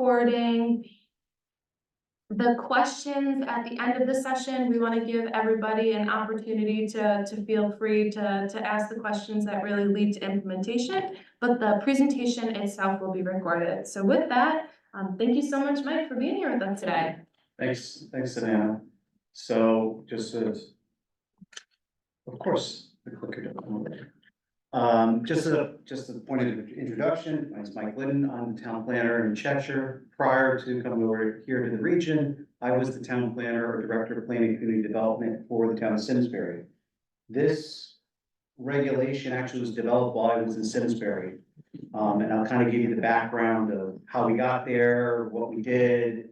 recording. The questions at the end of the session, we want to give everybody an opportunity to feel free to ask the questions that really lead to implementation, but the presentation itself will be recorded. So with that, thank you so much, Mike, for being here with us today. Thanks, Savannah. So just as, of course, the clicker doesn't work. Just a point of introduction. My name is Mike Glidden. I'm the town planner in Cheshire. Prior to coming over here to the region, I was the town planner or director of planning and community development for the town of Simsbury. This regulation actually was developed while I was in Simsbury. And I'll kind of give you the background of how we got there, what we did.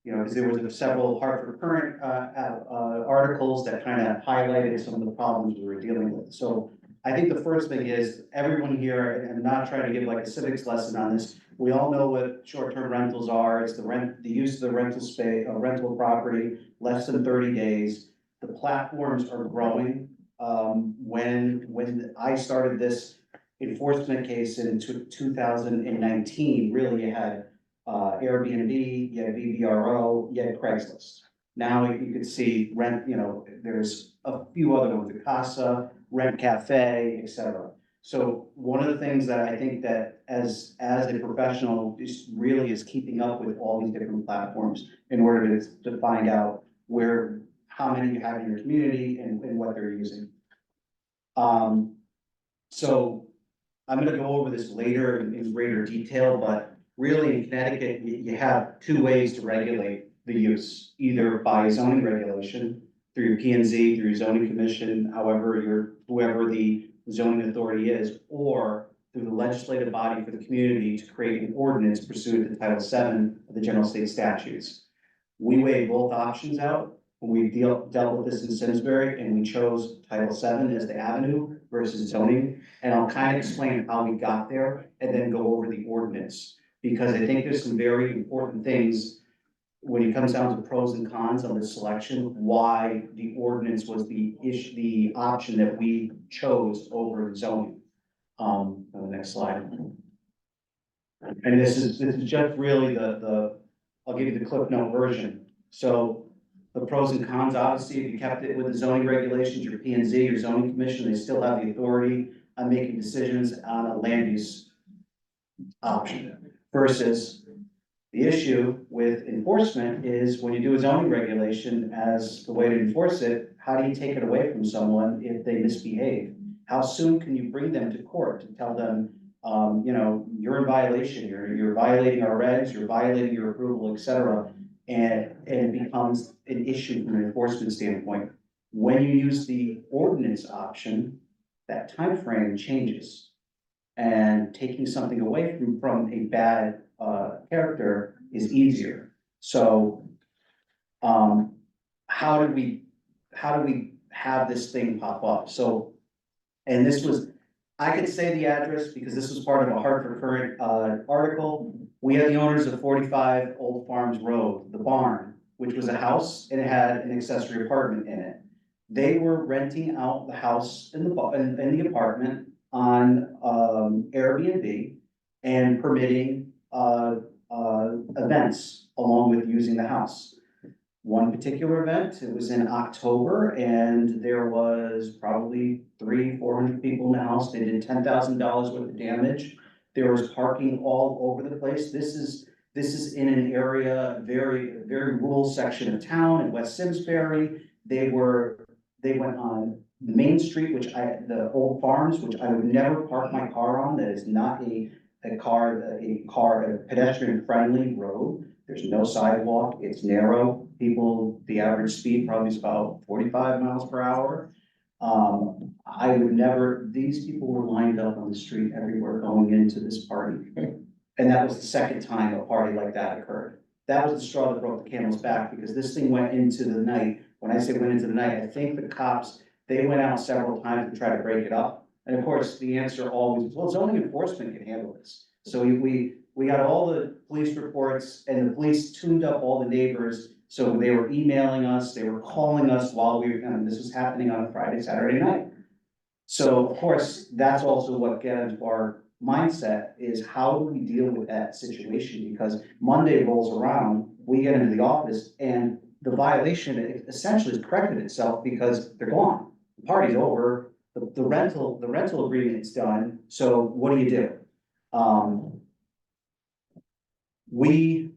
You know, because there was several Hartford Current articles that kind of highlighted some of the problems we were dealing with. So I think the first thing is everyone here, and I'm not trying to give like a civics lesson on this. We all know what short-term rentals are. It's the use of the rental space, rental property, less than 30 days. The platforms are growing. When I started this enforcement case in 2019, really you had Airbnb, you had VVRO, you had Craigslist. Now you could see rent, you know, there's a few other ones, the Casa, Rent Cafe, etc. So one of the things that I think that as a professional really is keeping up with all these different platforms in order to find out how many you have in your community and what they're using. So I'm gonna go over this later in greater detail, but really in Connecticut, you have two ways to regulate the use, either by zoning regulation through your P&Z, through your zoning commission, whoever the zoning authority is, or through the legislative body for the community to create an ordinance pursuant to Title VII of the General State Statutes. We weighed both options out when we dealt with this in Simsbury, and we chose Title VII as the avenue versus zoning. And I'll kind of explain how we got there and then go over the ordinance, because I think there's some very important things when it comes down to pros and cons on this selection, why the ordinance was the option that we chose over zoning. On the next slide. And this is just really I'll give you the Cliff Note version. So the pros and cons, obviously, if you kept it with the zoning regulations, your P&Z, your zoning commission, they still have the authority on making decisions on a land use option. Versus the issue with enforcement is when you do a zoning regulation as the way to enforce it, how do you take it away from someone if they misbehave? How soon can you bring them to court to tell them, you know, you're in violation, you're violating our regs, you're violating your approval, etc. And it becomes an issue from an enforcement standpoint. When you use the ordinance option, that time frame changes. And taking something away from a bad character is easier. So, how do we have this thing pop up? So, and this was, I could say the address because this was part of a Hartford Current article. We had the owners of 45 Old Farms Road, the barn, which was a house and it had an accessory apartment in it. They were renting out the house and the apartment on Airbnb and permitting events along with using the house. One particular event, it was in October, and there was probably 300-400 people in the house. They did $10,000 worth of damage. There was parking all over the place. This is in an area, very rural section of town in West Simsbury. They went on the main street, the Old Farms, which I would never park my car on. That is not a pedestrian friendly road. There's no sidewalk. It's narrow. The average speed probably is about 45 miles per hour. I would never, these people were lined up on the street everywhere going into this party. And that was the second time a party like that occurred. That was the straw that broke the camel's back, because this thing went into the night. When I say went into the night, I think the cops, they went out several times to try to break it up. And of course, the answer always was, well, zoning enforcement can handle this. So we got all the police reports, and the police tuned up all the neighbors. So they were emailing us, they were calling us while this was happening on a Friday, Saturday night. So of course, that's also what got into our mindset is how do we deal with that situation? Because Monday rolls around, we get into the office and the violation essentially has corrected itself because they're gone. The party's over, the rental agreement's done, so what do? We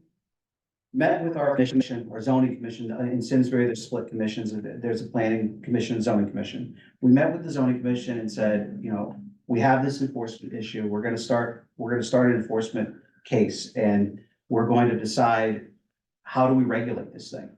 met with our commission, our zoning commission, in Simsbury, there's split commissions, there's a planning commission, zoning commission. We met with the zoning commission and said, you know, we have this enforcement issue, we're gonna start an enforcement case, and we're going to decide how do we regulate this thing.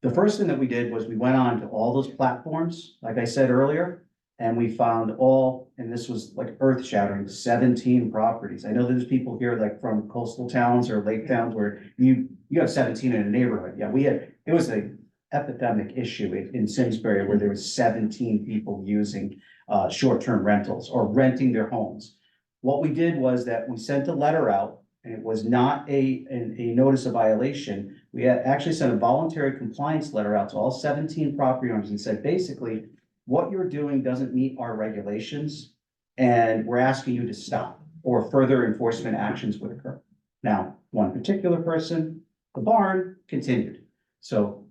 The first thing that we did was we went on to all those platforms, like I said earlier, and we found all, and this was like earth shattering, 17 properties. I know there's people here like from coastal towns or lake towns where you have 17 in a neighborhood. Yeah, it was a epidemic issue in Simsbury where there was 17 people using short-term rentals or renting their homes. What we did was that we sent a letter out, and it was not a notice of violation. We had actually sent a voluntary compliance letter out to all 17 property owners and said, basically, what you're doing doesn't meet our regulations, and we're asking you to stop, or further enforcement actions would occur. Now, one particular person, the barn, continued. So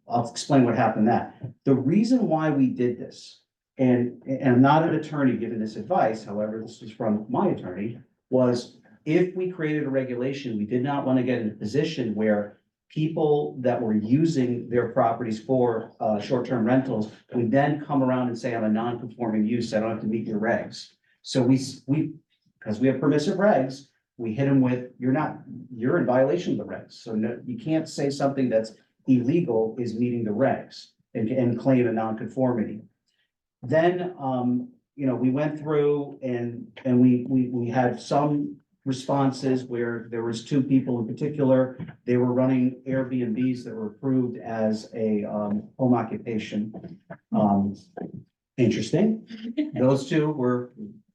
I'll explain what happened that. The reason why we did this, and I'm not an attorney giving this advice, however, this is from my attorney, was if we created a regulation, we did not want to get in a position where people that were using their properties for short-term rentals would then come around and say, I'm a non-conforming use, I don't have to meet your regs. So we, because we have permissive regs, we hit them with, you're in violation of the regs. So no, you can't say something that's illegal is meeting the regs and claim a non-conformity. Then, you know, we went through and we had some responses where there was 2 people in particular, they were running Airbnbs that were approved as a home occupation. Interesting. Those 2 were,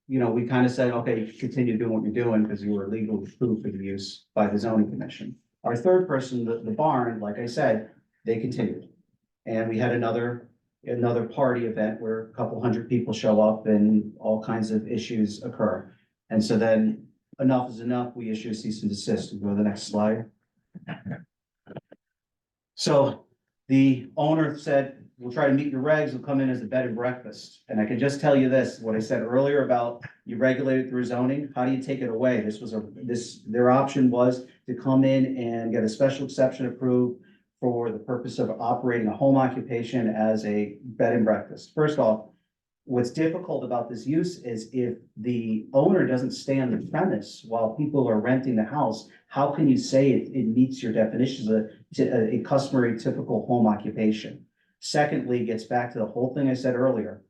you know, we kind of said, okay, continue doing what you're doing because you were legally approved for the use by the zoning commission. Our third person, the barn, like I said, they continued. And we had another party event where a couple hundred people show up and all kinds of issues occur. And so then enough is enough, we issue a cease and desist. Go to the next slide. So the owner said, we'll try to meet your regs, we'll come in as a bed and breakfast. And I can just tell you this, what I said earlier about you regulate it through zoning, how do you take it away? Their option was to come in and get a special exception approved for the purpose of operating a home occupation as a bed and breakfast. First off, what's difficult about this use is if the owner doesn't stay on the premise while people are renting the house, how can you say it meets your definitions of a customary typical home occupation? Secondly, gets back to the whole thing I said earlier.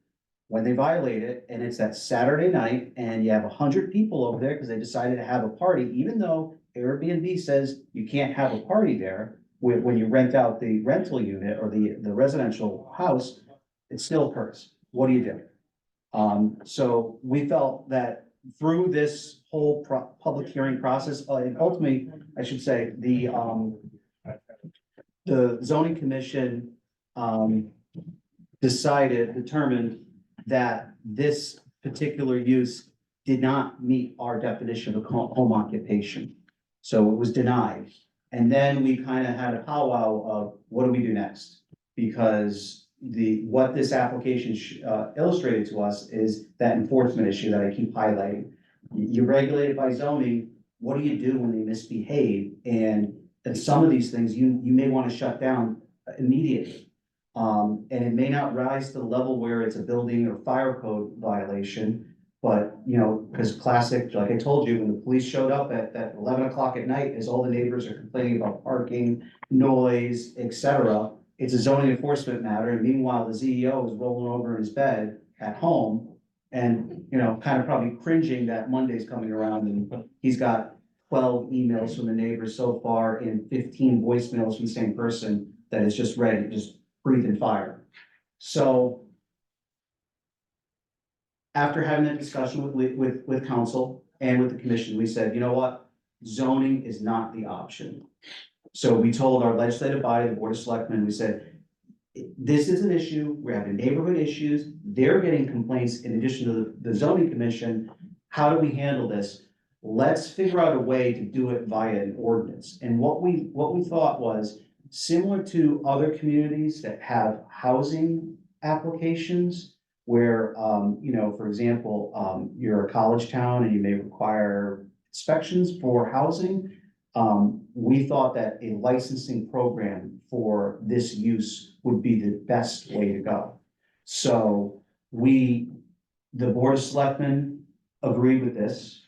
When they violate it and it's that Saturday night and you have 100 people over there because they decided to have a party, even though Airbnb says you can't have a party there, when you rent out the rental unit or the residential house, it still occurs. What do you do? So we felt that through this whole public hearing process, and ultimately, I should say, the zoning commission determined that this particular use did not meet our definition of home occupation. So it was denied. And then we kind of had a powwow of what do we do next? Because what this application illustrated to us is that enforcement issue that I keep highlighting. You regulate it by zoning, what do you do when they misbehave? And some of these things you may want to shut down immediately. And it may not rise to the level where it's a building or fire code violation, but you know, because classic, like I told you, when the police showed up at 11 o'clock at night, as all the neighbors are complaining about parking, noise, etc., it's a zoning enforcement matter. And meanwhile, the CEO is rolling over in his bed at home and, you know, kind of probably cringing that Monday's coming around and he's got 12 emails from the neighbors so far and 15 voicemails from the same person that is just ready, just breathing fire. So after having that discussion with council and with the commission, we said, you know what? Zoning is not the option. So we told our legislative body, the Board of Selectmen, we said, this is an issue, we're having neighborhood issues, they're getting complaints in addition to the zoning commission. how do we handle this? Let's figure out a way to do it via an ordinance. And what we thought was similar to other communities that have housing applications where, for example, you're a college town and you may require inspections for housing. We thought that a licensing program for this use would be the best way to go. So the Board of Selectmen agreed with this.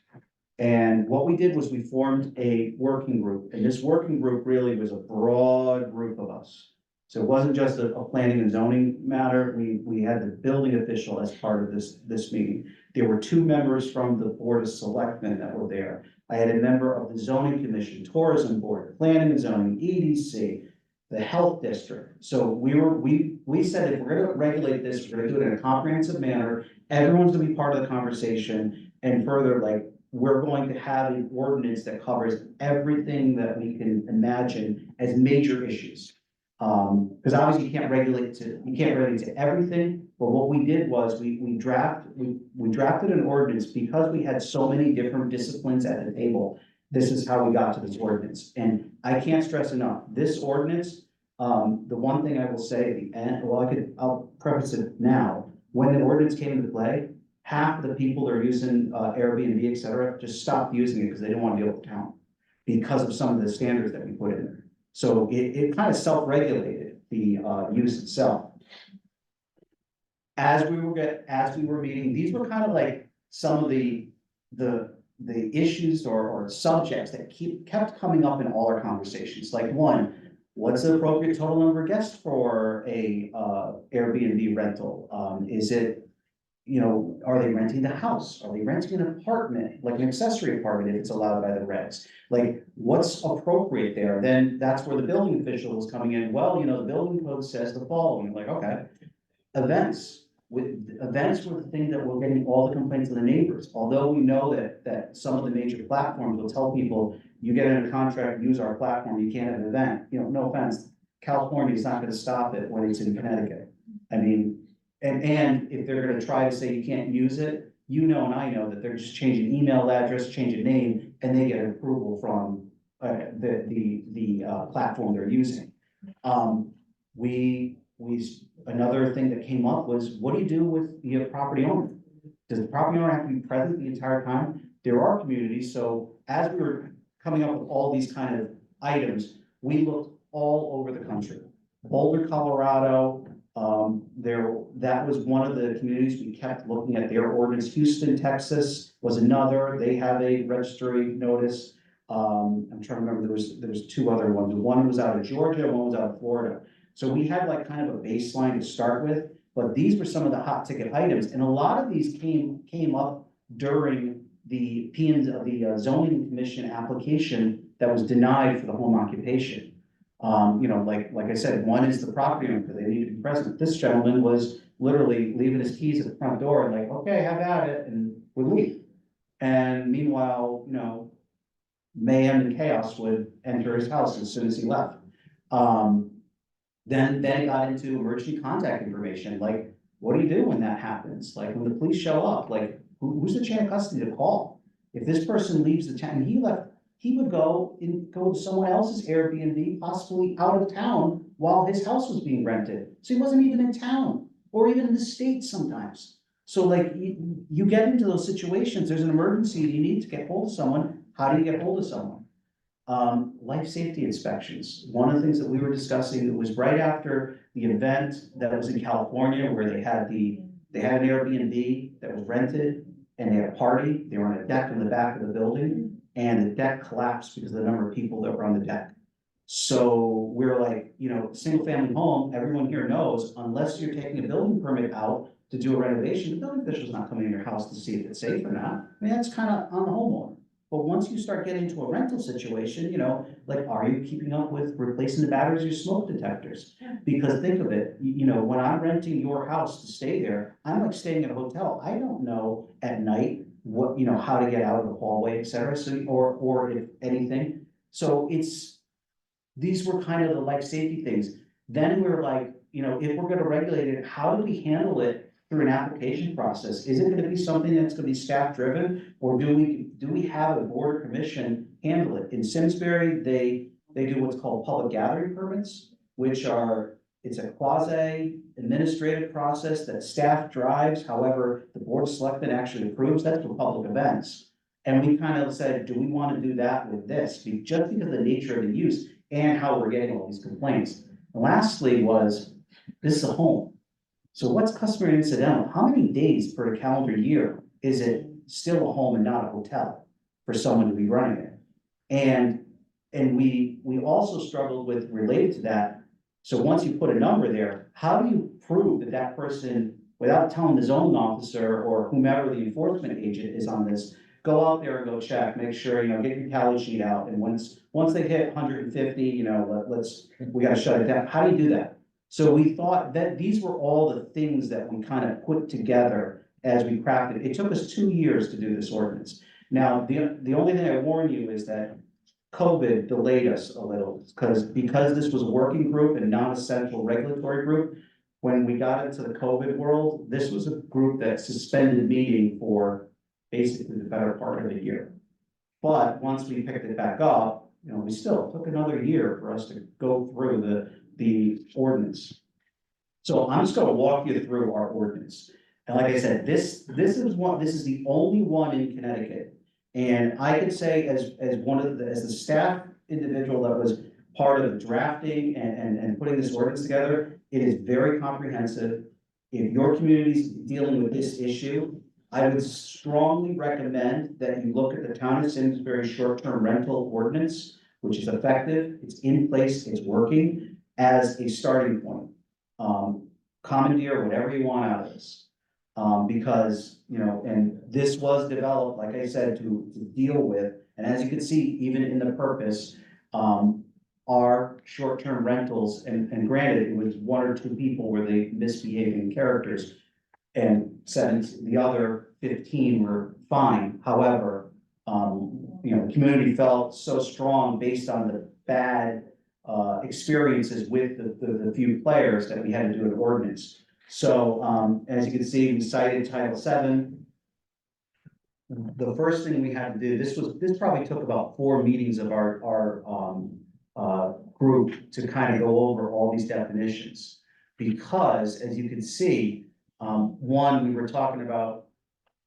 And what we did was we formed a working group, and this working group really was a broad group of us. So it wasn't just a planning and zoning matter. We had the building official as part of this meeting. There were 2 members from the Board of Selectmen that were there. I had a member of the zoning commission, tourism board, planning and zoning, EDC, the health district. So we said, if we're gonna regulate this, we're gonna do it in a comprehensive manner. Everyone's gonna be part of the conversation, and further, like, we're going to have an ordinance that covers everything that we can imagine as major issues. Because obviously you can't regulate to everything, but what we did was we drafted an ordinance because we had so many different disciplines at the table. This is how we got to this ordinance, and I can't stress enough, this ordinance, the one thing I will say at the end, well, I'll preface it now, when the ordinance came into play, half of the people that are using Airbnb, et cetera, just stopped using it because they didn't want to deal with the town because of some of the standards that we put in there. So it kind of self-regulated the use itself. As we were meeting, these were kind of like some of the issues or subjects that kept coming up in all our conversations. Like, one, what's the appropriate total number of guests for a Airbnb rental? Is it, are they renting the house? Are they renting an apartment, like an accessory apartment if it's allowed by the regs? Like, what's appropriate there? Then that's where the building official is coming in. Well, the building code says the following, like, okay. Events were the thing that were getting all the complaints of the neighbors. Although we know that some of the major platforms will tell people, you get in a contract, use our platform, you can't have an event. No offense, California is not gonna stop it when it's in Connecticut. I mean, and if they're gonna try to say you can't use it, and I know that they're just changing email address, changing name, and they get an approval from the platform they're using. Another thing that came up was, what do you do with the property owner? Does the property owner have to be present the entire time? There are communities, so as we were coming up with all these kind of items, we looked all over the country. Boulder, Colorado, that was one of the communities we kept looking at their ordinance. Houston, Texas was another. They have a registry notice. I'm trying to remember, there was 2 other ones. One was out of Georgia, one was out of Florida. So we had like kind of a baseline to start with, but these were some of the hot ticket items. And a lot of these came up during the zoning commission application that was denied for the home occupation. Like I said, one is the property owner, because they need to be present. This gentleman was literally leaving his keys at the front door and like, okay, have at it, and would leave. And meanwhile, mayhem and chaos would enter his house as soon as he left. Then it got into emergency contact information, like, what do you do when that happens? Like, when the police show up, like, who's the chain of custody to call? If this person leaves the town, he would go to someone else's Airbnb, possibly out of town, while his house was being rented. So he wasn't even in town, or even in the States sometimes. So like, you get into those situations, there's an emergency, you need to get hold of someone. How do you get hold of someone? Life safety inspections. One of the things that we were discussing, it was right after the event that was in California where they had an Airbnb that was rented and they had a party. They were on a deck in the back of the building and the deck collapsed because of the number of people that were on the deck. So we're like, single family home, everyone here knows, unless you're taking a building permit out to do a renovation, the building official's not coming in your house to see if it's safe or not. I mean, that's kind of on the homeowner. But once you start getting into a rental situation, like, are you keeping up with replacing the batteries of your smoke detectors? Because think of it, when I'm renting your house to stay there, I'm like staying at a hotel. I don't know at night what, how to get out of the hallway, et cetera. So, or if anything. So these were kind of the life safety things. Then we're like, if we're gonna regulate it, how do we handle it through an application process? Is it gonna be something that's gonna be staff driven? Or do we have a board or commission handle it? In Simsbury, they do what's called public gathering permits, which are, it's a quasi administrative process that staff drives, however, the board of selectmen actually approves, that's for public events. And we kind of said, do we want to do that with this? Just because of the nature of the use and how we're getting all these complaints. And lastly was, this is a home. So what's customary and incidental? How many days per calendar year is it still a home and not a hotel for someone to be running it? And we also struggled with, related to that, so once you put a number there, how do you prove that that person, without telling the zoning officer or whomever the enforcement agent is on this, go out there and go check, make sure, get your tally sheet out, and once they hit 150, we gotta shut it down. How do you do that? So we thought that these were all the things that we kind of put together as we crafted. It took us 2 years to do this ordinance. Now, the only thing I warn you is that COVID delayed us a little, because this was a working group and not a central regulatory group. When we got into the COVID world, this was a group that suspended meeting for basically the better part of the year. But once we picked it back up, we still took another year for us to go through the ordinance. So I'm just gonna walk you through our ordinance. And like I said, this is the only one in Connecticut. And I could say as the staff individual that was part of the drafting and putting this ordinance together, it is very comprehensive. If your community's dealing with this issue, I would strongly recommend that you look at the Town of Simsbury short-term rental ordinance, which is effective, it's in place, it's working, as a starting point. Commandeer whatever you want out of this. Because, and this was developed, like I said, to deal with, and as you can see, even in the purpose, are short-term rentals, and granted, it was 1 or 2 people where they misbehaving characters, and the other 15 were fine. However, the community felt so strong based on the bad experiences with the few players that we had to do an ordinance. So, as you can see, we cited Title VII. The first thing we had to do, this probably took about 4 meetings of our group to kind of go over all these definitions. Because, as you can see, one, we were talking about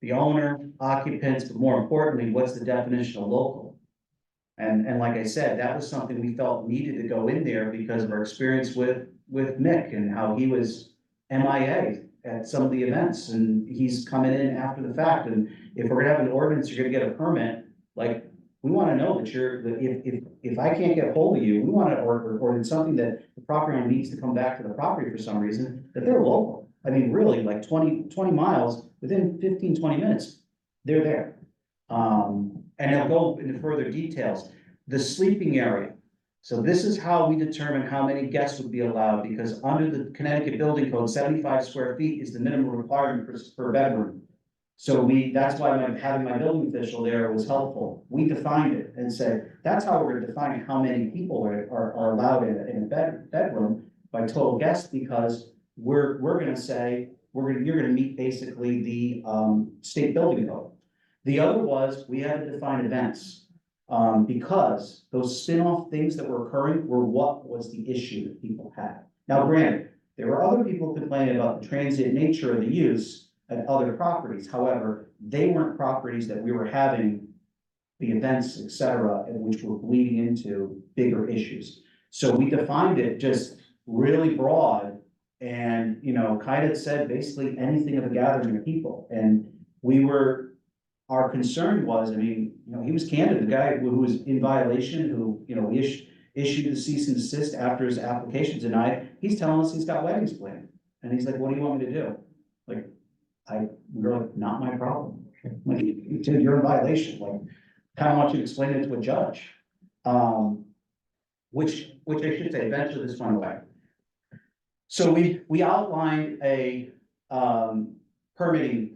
the owner, occupants, but more importantly, what's the definition of local? And like I said, that was something we felt needed to go in there because of our experience with Nick and how he was MIA at some of the events, and he's coming in after the fact. And if we're gonna have an ordinance, you're gonna get a permit, like, we wanna know that if I can't get hold of you, we wanna, or it's something that the property owner needs to come back to the property for some reason, that they're local. I mean, really, like 20 miles, within 15, 20 minutes, they're there. And I'll go into further details. The sleeping area. So this is how we determine how many guests would be allowed, because under the Connecticut Building Code, 75 square feet is the minimum requirement per bedroom. So that's why having my building official there was helpful. We defined it and said, that's how we're defining how many people are allowed in a bedroom by total guests, because we're gonna say, you're gonna meet basically the state building code. The other was, we had to define events. Because those spin-off things that were occurring were what was the issue that people had. Now, granted, there were other people complaining about the transient nature of the use at other properties. However, they weren't properties that we were having the events, et cetera, and which were bleeding into bigger issues. So we defined it just really broad and, kind of said basically anything of a gathering of people. And our concern was, he was candid, the guy who was in violation, who, we issued the cease and desist after his application denied. He's telling us he's got weddings planned. And he's like, what do you want me to do? Like, we're like, not my problem. Like, you're in violation. Like, kind of want you to explain it to a judge. Which I should say, eventually this went away. So we outlined a permitting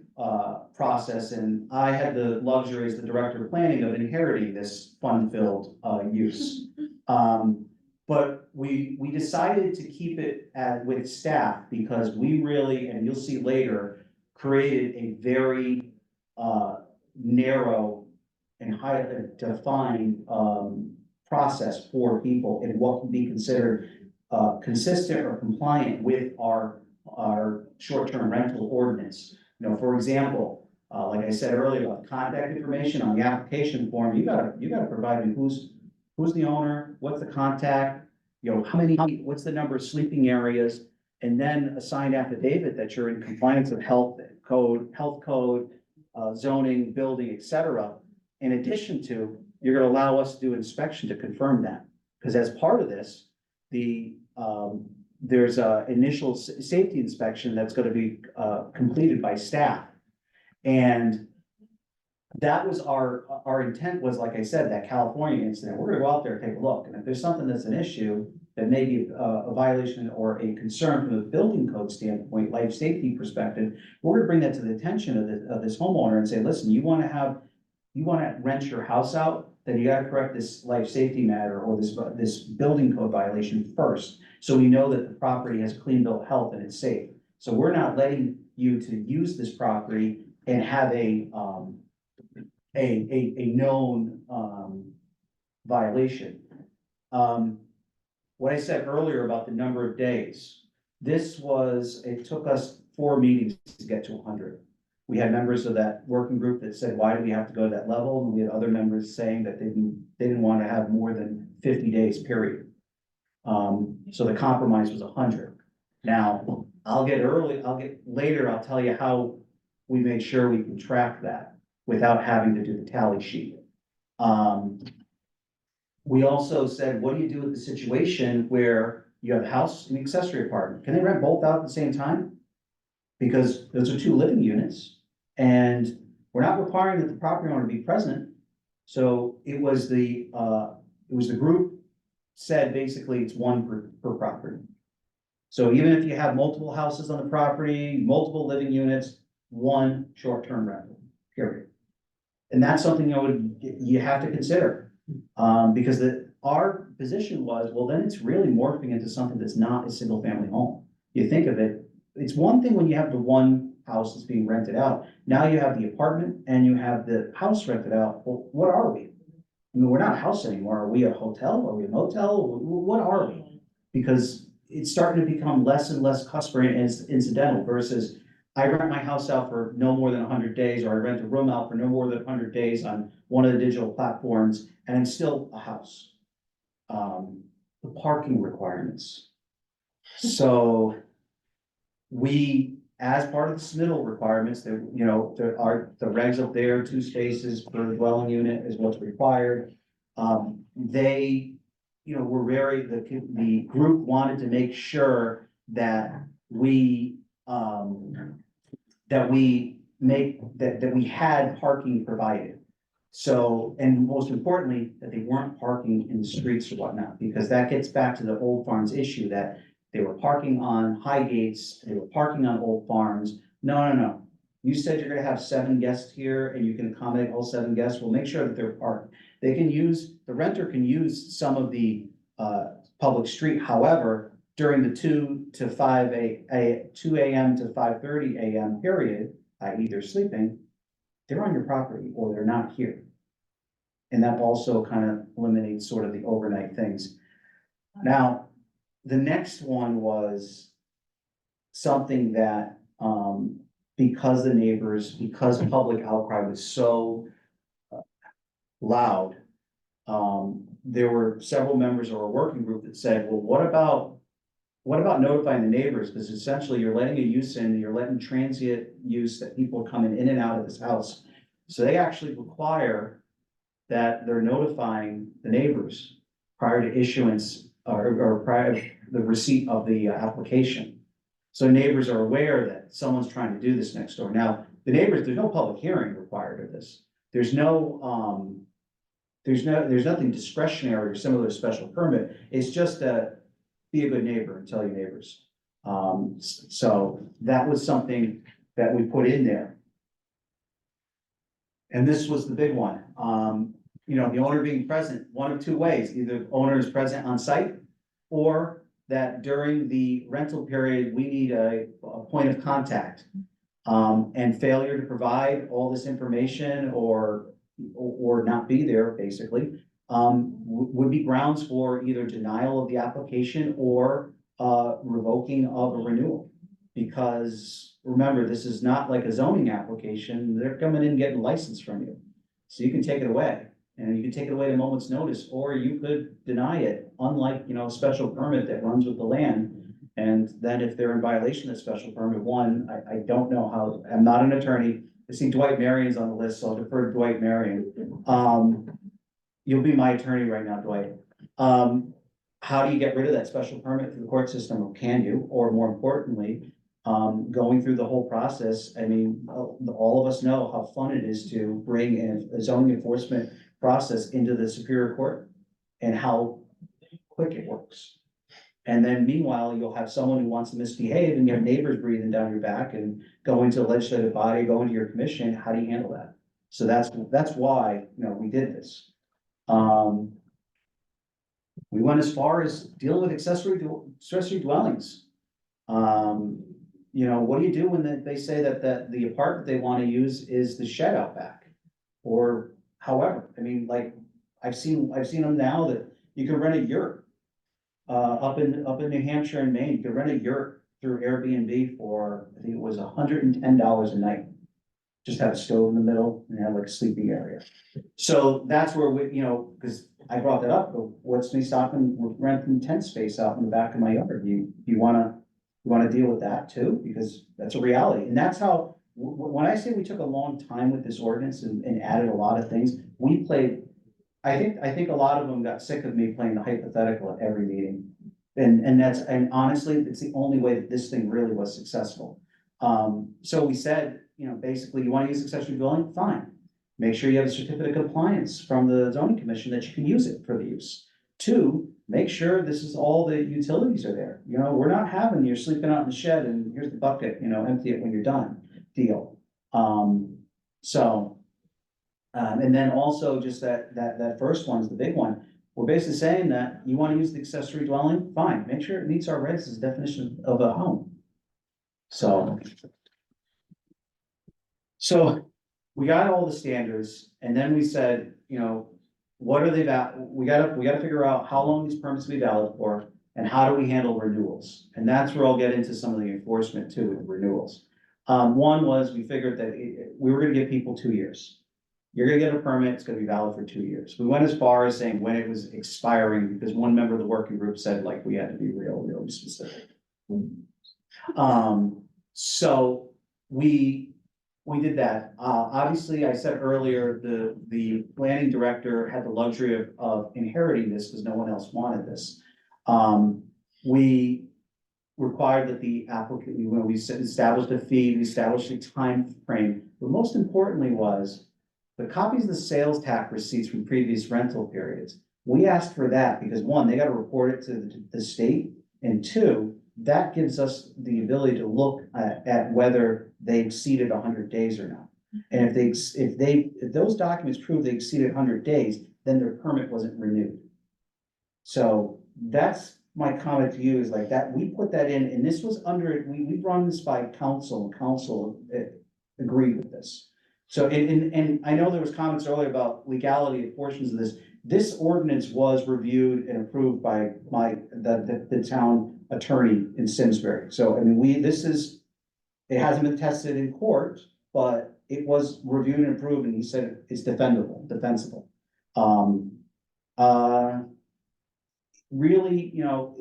process, and I had the luxury as the director of planning of inheriting this fun-filled use. But we decided to keep it with staff, because we really, and you'll see later, created a very, narrow and highly defined, process for people and what can be considered, consistent or compliant with our short-term rental ordinance. You know, for example, like I said earlier about the contact information on the application form, you gotta provide me who's the owner, what's the contact, you know, what's the number of sleeping areas, and then a signed affidavit that you're in compliance with health code, zoning, building, et cetera. In addition to, you're gonna allow us to do inspection to confirm that, because as part of this, there's a initial safety inspection that's gonna be, completed by staff. And that was our intent was, like I said, that California incident, we're gonna go out there and take a look, and if there's something that's an issue that may be a violation or a concern from a building code standpoint, life safety perspective, we're gonna bring that to the attention of this homeowner and say, listen, you wanna rent your house out, then you gotta correct this life safety matter or this building code violation first. So we know that the property has clean bill of health and it's safe. So we're not letting you to use this property and have a known, violation. What I said earlier about the number of days, it took us 4 meetings to get to 100. We had members of that working group that said, why do we have to go to that level? And we had other members saying that they didn't want to have more than 50 days, period. So the compromise was 100. Now, I'll get later, I'll tell you how we made sure we can track that without having to do the tally sheet. We also said, what do you do with the situation where you have a house and accessory apartment? Can they rent both out at the same time? Because those are 2 living units, and we're not requiring that the property owner be present. So it was the group said basically it's 1 per property. So even if you have multiple houses on the property, multiple living units, 1 short-term rental, period. And that's something you have to consider. Because our position was, well, then it's really morphing into something that's not a single family home. You think of it, it's one thing when you have the one house that's being rented out. Now you have the apartment and you have the house rented out. Well, what are we? I mean, we're not a house anymore. Are we a hotel? Are we a motel? What are we? Because it's starting to become less and less customer and incidental versus I rent my house out for no more than 100 days, or I rent a room out for no more than 100 days on one of the digital platforms, and it's still a house. The parking requirements. So we, as part of the submittal requirements, there are the regs up there, 2 spaces per dwelling unit is what's required. They, were the group wanted to make sure that we had parking provided. So, and most importantly, that they weren't parking in the streets or whatnot, because that gets back to the Old Farms issue that they were parking on high gates, they were parking on Old Farms. No. You said you're gonna have 7 guests here and you can accommodate all 7 guests. Well, make sure that they're parked. The renter can use some of the public street. However, during the 2 to 5 2 a.m. to 5:30 a.m. period, i.e. they're sleeping, they're on your property or they're not here. And that also kind of eliminates sort of the overnight things. Now, the next one was something that, because public outcry was so loud, there were several members of our working group that said, well, what about notifying the neighbors? Because essentially you're letting a use in, you're letting transient use that people are coming in and out of this house. So they actually require that they're notifying the neighbors prior to issuance or prior to the receipt of the application. So neighbors are aware that someone's trying to do this next door. Now, there's no public hearing required of this. There's nothing discretionary or similar to special permit. It's just be a good neighbor and tell your neighbors. So that was something that we put in there. And this was the big one. The owner being present, 1 of 2 ways, either the owner is present on site or that during the rental period, we need a point of contact. And failure to provide all this information or not be there, basically, would be grounds for either denial of the application or revoking of a renewal. Because remember, this is not like a zoning application, they're coming in and getting license from you. So you can take it away, and you can take it away at a moment's notice, or you could deny it, unlike, you know, a special permit that runs with the land. And then if they're in violation of special permit one, I don't know how, I'm not an attorney. I see Dwight Marion's on the list, so I'll defer to Dwight Marion. You'll be my attorney right now, Dwight. How do you get rid of that special permit through the court system, or can you, or more importantly, going through the whole process? I mean, all of us know how fun it is to bring in a zoning enforcement process into the Superior Court and how quick it works. And then meanwhile, you'll have someone who wants to misbehave and you have neighbors breathing down your back and going to a legislative body, going to your commission. How do you handle that? So that's why, you know, we did this. We went as far as dealing with accessory dwellings. You know, what do you do when they say that the apartment they want to use is the shed out back? Or however, I mean, like, I've seen them now that you can rent a yurt. Up in New Hampshire and Maine, you could rent a yurt through Airbnb for, I think it was $110 a night. Just have a stove in the middle and have like a sleeping area. So that's where we, you know, because I brought that up, but what's me stopping with renting tent space out in the back of my yard? You wanna deal with that too? Because that's a reality. And that's how, when I say we took a long time with this ordinance and added a lot of things, we played. I think a lot of them got sick of me playing the hypothetical at every meeting. And honestly, it's the only way that this thing really was successful. So we said, you know, basically, you want to use accessory dwelling, fine. Make sure you have a certificate of compliance from the zoning commission that you can use it for the use. Two, make sure this is all the utilities are there. You know, we're not having you're sleeping out in the shed and here's the bucket, you know, empty it when you're done deal. And then also just that first one is the big one. We're basically saying that you want to use the accessory dwelling, fine, make sure it meets our regs' definition of a home. So we got all the standards, and then we said, you know, what are they we gotta figure out how long these permits will be valid for, and how do we handle renewals? And that's where I'll get into some of the enforcement too, with renewals. One was, we figured that we were gonna give people 2 years. You're gonna get a permit, it's gonna be valid for 2 years. We went as far as saying when it was expiring, because one member of the working group said, like, we had to be really specific. So we did that. Obviously, I said earlier, the planning director had the luxury of inheriting this because no one else wanted this. We required that the applicant, when we established a fee, we established a time frame, but most importantly was the copies of the sales tax receipts from previous rental periods. We asked for that because one, they got to report it to the state, and two, that gives us the ability to look at whether they exceeded 100 days or not. And if those documents prove they exceeded 100 days, then their permit wasn't renewed. So that's my comment to you, is like that, we put that in, and this was under, we run this by council, and council agreed with this. So, and I know there was comments earlier about legality of portions of this. This ordinance was reviewed and approved by the town attorney in Simsbury. So, I mean, it hasn't been tested in court, but it was reviewed and approved, and he said it's defensible. Really, you know,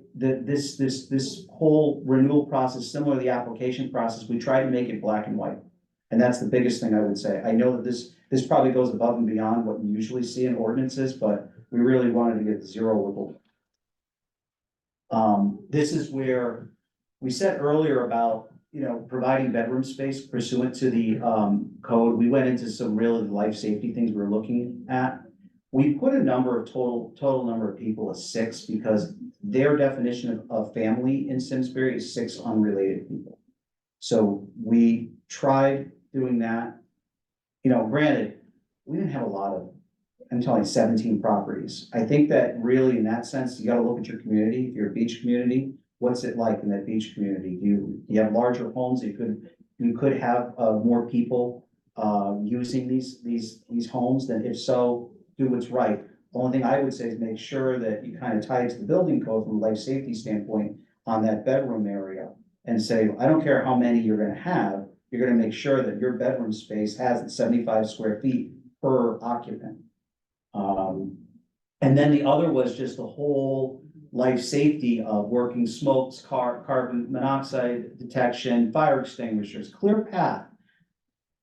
this whole renewal process, similar to the application process, we tried to make it black and white. And that's the biggest thing I would say. I know that this probably goes above and beyond what you usually see in ordinances, but we really wanted to get zero wiggle. This is where we said earlier about, you know, providing bedroom space pursuant to the code. We went into some real life safety things we're looking at. We put a number of total number of people as 6 because their definition of family in Simsbury is 6 unrelated people. So we tried doing that. You know, granted, we didn't have a lot of, I'm telling you, 17 properties. I think that really in that sense, you gotta look at your community. If you're a beach community, what's it like in that beach community? Do you have larger homes that you could you could have, more people, using these homes, then if so, do what's right. The only thing I would say is make sure that you kind of tie it to the building code from a life safety standpoint on that bedroom area. And say, I don't care how many you're gonna have, you're gonna make sure that your bedroom space has the 75 square feet per occupant. And then the other was just the whole life safety of working smokes, carbon monoxide detection, fire extinguishers, clear path.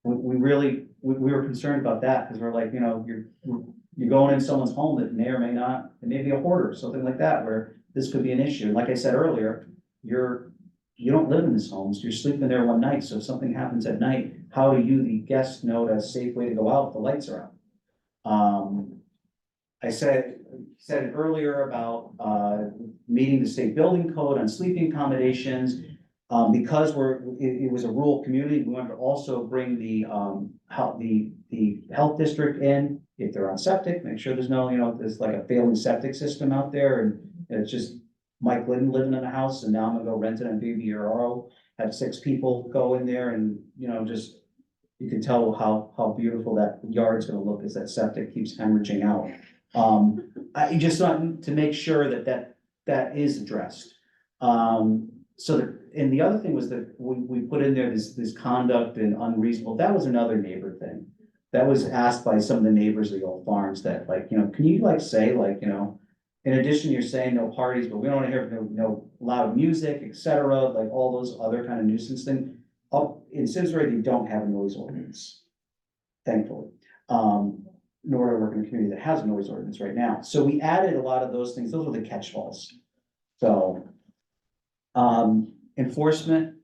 We were concerned about that, because we're like, you know, you're going in someone's home that may or may not, it may be a hoarder, something like that, where this could be an issue. Like I said earlier, you don't live in this home, so you're sleeping there one night, so if something happens at night, how do you, the guest, know that's a safe way to go out if the lights are out? I said it earlier about, meeting the state building code on sleeping accommodations. Because it was a rural community, we wanted to also bring the health district in. If they're on septic, make sure there's no, there's like a failing septic system out there, and it's just Mike Glidden living in a house, and now I'm gonna go rent it on BBRO, have 6 people go in there, and, just, you can tell how beautiful that yard's gonna look as that septic keeps hemorrhaging out. I just want to make sure that is addressed. And the other thing was that we put in there this conduct and unreasonable, that was another neighbor thing. That was asked by some of the neighbors of the old farms that, like, can you say, like, in addition, you're saying no parties, but we don't want to hear no loud music, etc., like all those other kind of nuisance things. In Simsbury, they don't have a noise ordinance, thankfully. Nor do I work in a community that has a noise ordinance right now. So we added a lot of those things. Those were the catch-alls. So, enforcement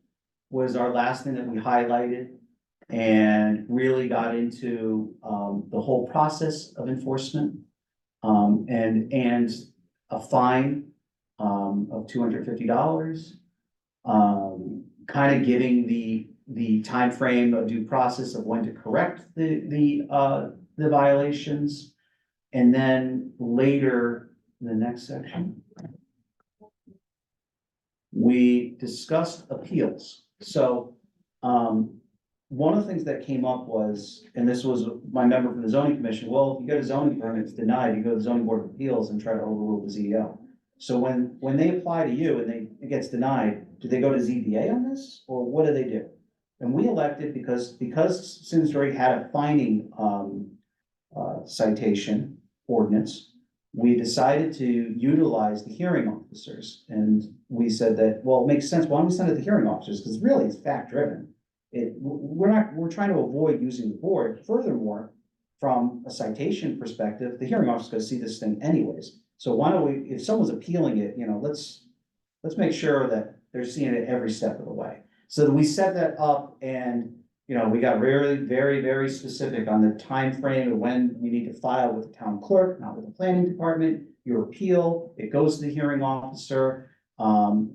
was our last thing that we highlighted, and really got into, the whole process of enforcement. And a fine, of $250. Kind of giving the timeframe of due process of when to correct the violations. And then later, in the next section, we discussed appeals. So, one of the things that came up was, and this was my member from the zoning commission, well, if you get a zoning permit, it's denied, you go to the zoning board of appeals and try to overrule the ZEO. So when they apply to you and it gets denied, do they go to ZBA on this, or what do they do? And we elected, because Simsbury had a fining, citation ordinance, we decided to utilize the hearing officers. And we said that, well, it makes sense, why don't we send it to hearing officers? Because really it's fact driven. We're trying to avoid using the board. Furthermore, from a citation perspective, the hearing officer is gonna see this thing anyways. So why don't we, if someone's appealing it, let's make sure that they're seeing it every step of the way. So we set that up, and, we got very, very, very specific on the time frame of when you need to file with the town clerk, not with the planning department. Your appeal, it goes to the hearing officer.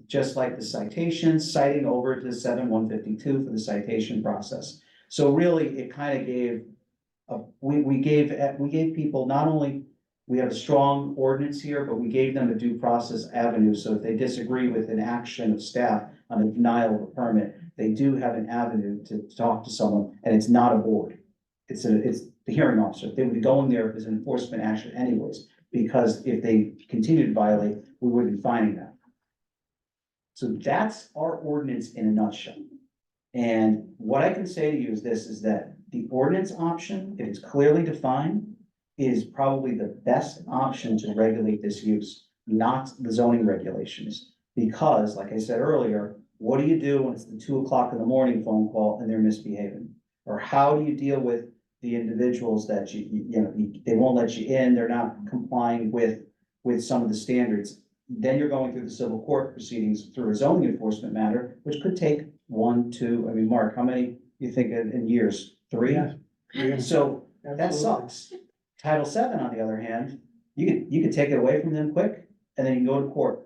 Just like the citation, citing over to 7152 for the citation process. So really, it kind of gave, we gave people, not only, we have a strong ordinance here, but we gave them a due process avenue. So if they disagree with an action of staff on a denial of a permit, they do have an avenue to talk to someone, and it's not a board. It's the hearing officer. They would be going there as an enforcement action anyways, because if they continue to violate, we would be fining them. So that's our ordinance in a nutshell. And what I can say to you is this, is that the ordinance option, if it's clearly defined, is probably the best option to regulate this use, not the zoning regulations. Because, like I said earlier, what do you do when it's the 2 o'clock in the morning phone call and they're misbehaving? Or how do you deal with the individuals that they won't let you in, they're not complying with some of the standards? Then you're going through the civil court proceedings through a zoning enforcement matter, which could take 1, 2, Mark, how many you think in years? 3? Yeah. So that sucks. Title VII, on the other hand, you could take it away from them quick, and then you can go to court.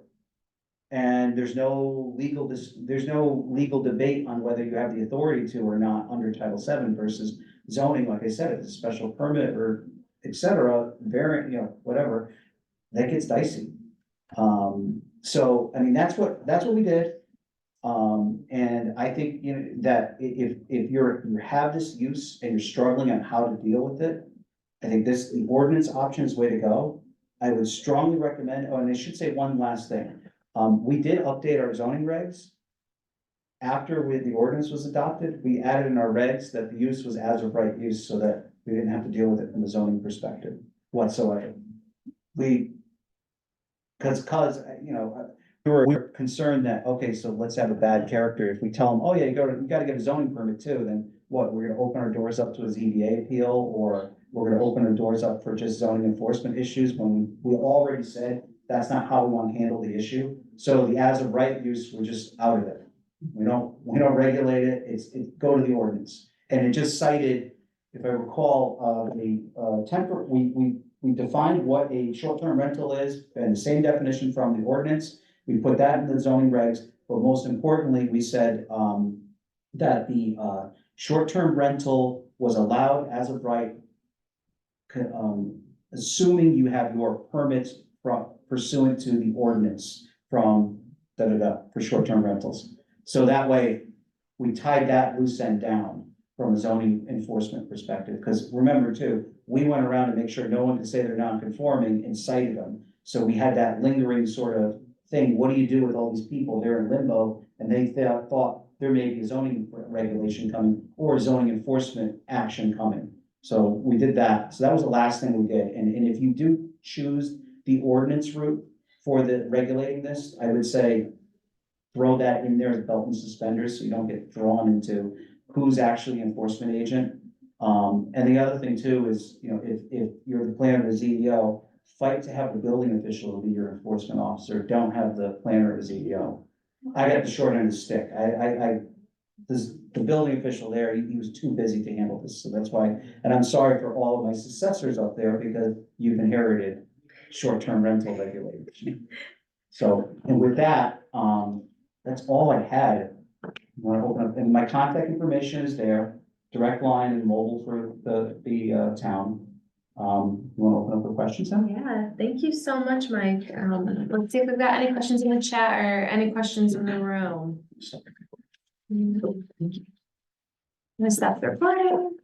And there's no legal debate on whether you have the authority to or not under Title VII versus zoning. Like I said, if it's a special permit or et cetera, variant, whatever, that gets dicey. So, that's what we did. And I think, you know, that if you have this use and you're struggling on how to deal with it, I think the ordinance option is way to go. I would strongly recommend, oh, and I should say one last thing. We did update our zoning regs. After the ordinance was adopted, we added in our regs that the use was as of right use so that we didn't have to deal with it from the zoning perspective whatsoever. Cause, you know, we were concerned that, okay, so let's have a bad character. If we tell them, oh yeah, you gotta get a zoning permit too, then what, we're gonna open our doors up to a ZBA appeal, or we're gonna open our doors up for just zoning enforcement issues when we already said that's not how we want to handle the issue. So the as of right use, we're just out of it. We don't regulate it, go to the ordinance. And it just cited, if I recall, we defined what a short-term rental is, and the same definition from the ordinance. We put that in the zoning regs, but most importantly, we said, that the, short-term rental was allowed as of right, assuming you have your permits pursuant to the ordinance from for short-term rentals. So that way, we tied that loose end down from a zoning enforcement perspective, because remember too, we went around to make sure no one could say they're non-conforming and cited them. So we had that lingering sort of thing, what do you do with all these people, they're in limbo, and they thought there may be a zoning regulation coming or zoning enforcement action coming. So we did that, so that was the last thing we did, and if you do choose the ordinance route for the regulating this, I would say throw that in there as belt and suspenders, so you don't get drawn into who's actually the enforcement agent. And the other thing too is, you know, if you're the planner or the ZEO, fight to have the building official be your enforcement officer, don't have the planner or the ZEO. I got the short end of the stick. The building official there, he was too busy to handle this, so that's why, and I'm sorry for all of my successors up there, because you've inherited short-term rental regulation. So, and with that, that's all I had. I want to open up, and my contact information is there, direct line and mobile for the town. You want to open up for questions now? Yeah, thank you so much, Mike. Let's see if we've got any questions in the chat or any questions in the room. Thank you. I'm gonna stop the recording.